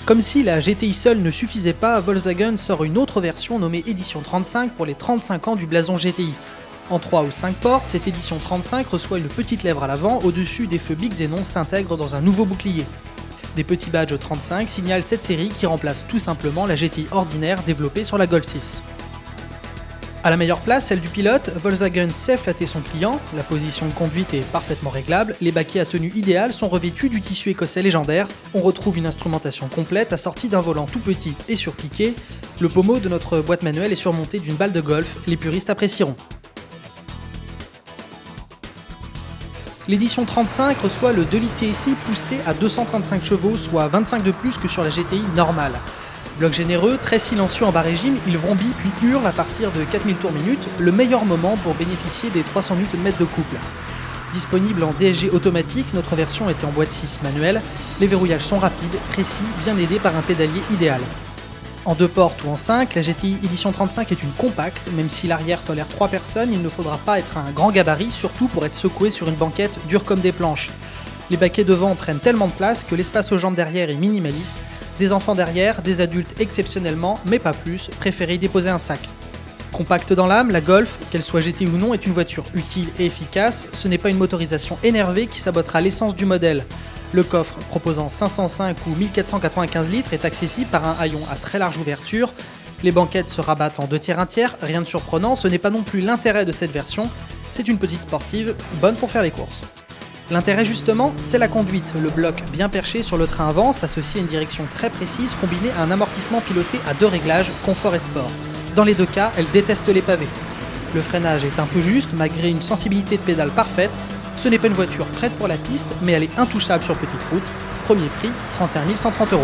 Comme si la GTI seule ne suffisait pas, Volkswagen sort une autre version nommée Édition 35 pour les 35 ans du blason GTI. En 3 ou 5 portes, cette édition 35 reçoit une petite lèvre à l'avant, au-dessus des feux Big Xenon s'intègre dans un nouveau bouclier. Des petits badges 35 signalent cette série qui remplace tout simplement la GTI ordinaire développée sur la Golf 6. À la meilleure place, celle du pilote, Volkswagen sait flatter son client, la position de conduite est parfaitement réglable, les baquets à tenue idéale sont revêtus du tissu écossais légendaire, on retrouve une instrumentation complète assortie d'un volant tout petit et surpiqué, le pommeau de notre boîte manuelle est surmonté d'une balle de golf, les puristes apprécieront. L'édition 35 reçoit le 2 litres TSI poussé à 235 chevaux, soit 25 de plus que sur la GTI normale. Bloc généreux, très silencieux en bas régime, il vrombit puis hurle à partir de 4000 tours minute, le meilleur moment pour bénéficier des 300 Nm de couple. Disponible en DSG automatique, notre version était en boîte 6 manuelle, les verrouillages sont rapides, précis, bien aidés par un pédalier idéal. En 2 portes ou en 5, la GTI Édition 35 est une compacte, même si l'arrière tolère 3 personnes, il ne faudra pas être un grand gabarit, surtout pour être secoué sur une banquette dure comme des planches. Les baquets devant prennent tellement de place que l'espace aux jambes derrière est minimaliste. Des enfants derrière, des adultes exceptionnellement, mais pas plus, préférez y déposer un sac. Compacte dans l'âme, la Golf, qu'elle soit GTI ou non, est une voiture utile et efficace, ce n'est pas une motorisation énervée qui sabotera l'essence du modèle. Le coffre, proposant 505 ou 1495 litres, est accessible par un haillon à très large ouverture. Les banquettes se rabattent en 2 tiers 1 tiers, rien de surprenant, ce n'est pas non plus l'intérêt de cette version, c'est une petite sportive, bonne pour faire les courses. L'intérêt justement, c'est la conduite. Le bloc bien perché sur le train avant s'associe à une direction très précise combinée à un amortissement piloté à 2 réglages, confort et sport. Dans les 2 cas, elle déteste les pavés. Le freinage est un peu juste malgré une sensibilité de pédale parfaite. Ce n'est pas une voiture prête pour la piste, mais elle est intouchable sur petite route. Premier prix, 31 130 €.